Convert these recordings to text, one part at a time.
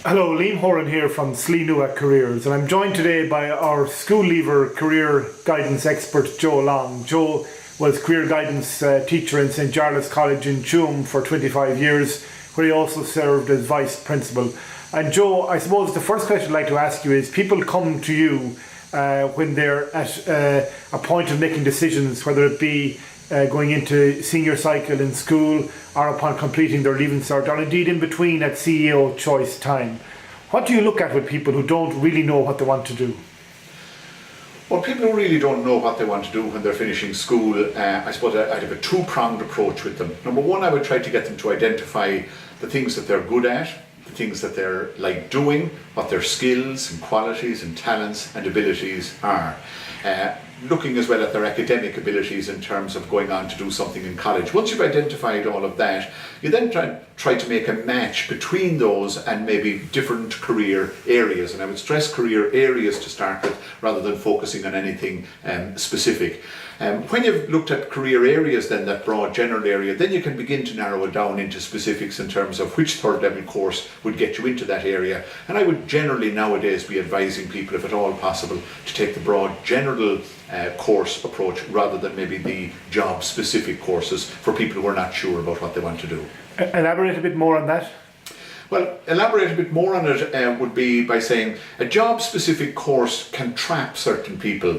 Hello, Liam Horan here from Sli Nua Careers, and I'm joined today by our school leaver career guidance expert Joe Long. Joe was career guidance teacher in St. Jarlath's College in Tuam for 25 years, where he also served as vice principal. And Joe, I suppose the first question I'd like to ask you is, people come to you when they're at a point of making decisions, whether it be going into senior cycle in school or upon completing their Leaving Cert, or indeed in between at CEO choice time. What do you look at with people who don't really know what they want to do? Well, people who really don't know what they want to do when they're finishing school, I suppose I'd have a two-pronged approach with them. Number one, I would try to get them to identify the things that they're good at, the things that they're like doing, what their skills and qualities and talents and abilities are. Looking as well at their academic abilities in terms of going on to do something in college. Once you've identified all of that, you then try to make a match between those and maybe different career areas. And I would stress career areas to start with, rather than focusing on anything specific. When you've looked at career areas, then that broad general area, then you can begin to narrow it down into specifics in terms of which third level course would get you into that area. And I would generally nowadays be advising people, if at all possible, to take the broad general course approach rather than maybe the job specific courses for people who are not sure about what they want to do. Elaborate a bit more on that. Well, elaborate a bit more on it would be by saying a job-specific course can trap certain people.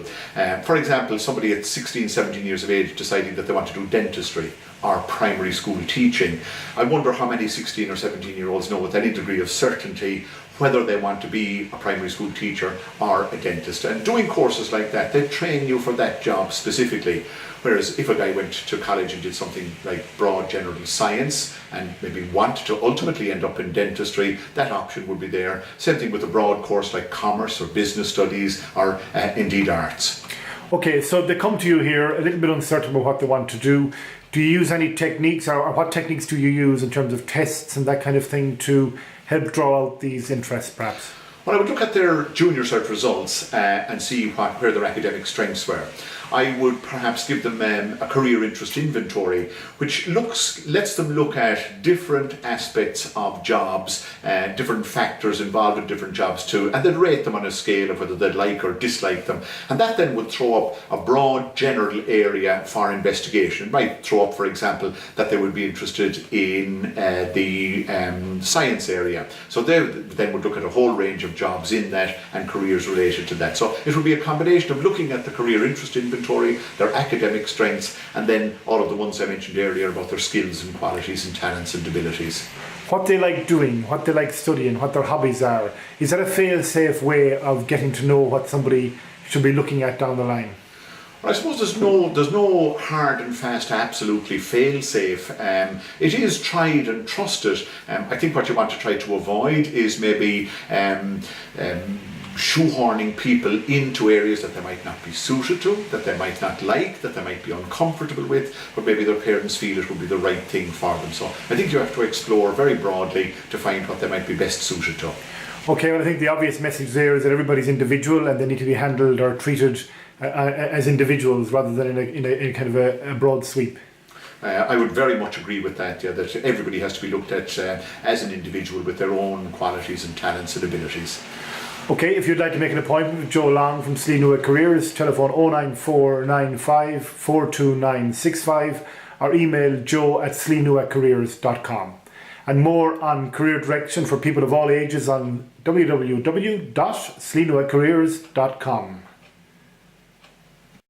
For example, somebody at 16, 17 years of age deciding that they want to do dentistry or primary school teaching. I wonder how many 16 or 17-year-olds know with any degree of certainty whether they want to be a primary school teacher or a dentist. And doing courses like that, they train you for that job specifically. Whereas if a guy went to college and did something like broad general science and maybe wanted to ultimately end up in dentistry, that option would be there. Same thing with a broad course like commerce or business studies or indeed arts. Okay, so they come to you here a little bit uncertain about what they want to do. Do you use any techniques, or what techniques do you use in terms of tests and that kind of thing to help draw out these interests perhaps? Well, I would look at their junior cert results and see where their academic strengths were. I would perhaps give them a career interest inventory, which lets them look at different aspects of jobs, different factors involved in different jobs too, and then rate them on a scale of whether they'd like or dislike them. And that then would throw up a broad general area for investigation. It might throw up, for example, that they would be interested in the science area. So they then would look at a whole range of jobs in that and careers related to that. So it would be a combination of looking at the career interest inventory, their academic strengths, and then all of the ones I mentioned earlier about their skills and qualities and talents and abilities. What they like doing, what they like studying, what their hobbies are. Is that a fail-safe way of getting to know what somebody should be looking at down the line? I suppose there's no hard and fast, absolutely fail-safe. It is tried and trusted. I think what you want to try to avoid is maybe shoehorning people into areas that they might not be suited to, that they might not like, that they might be uncomfortable with, but maybe their parents feel it would be the right thing for them. So I think you have to explore very broadly to find what they might be best suited to. Okay, well I think the obvious message there is that everybody's individual and they need to be handled or treated as individuals rather than in a kind of a broad sweep. I would very much agree with that, yeah, that everybody has to be looked at as an individual with their own qualities and talents and abilities. Okay, if you'd like to make an appointment with Joe Long from Sli Nua Careers, telephone 09495 42965 or email joe@slinuacareers.com. And more on career direction for people of all ages on www.slinuacareers.com.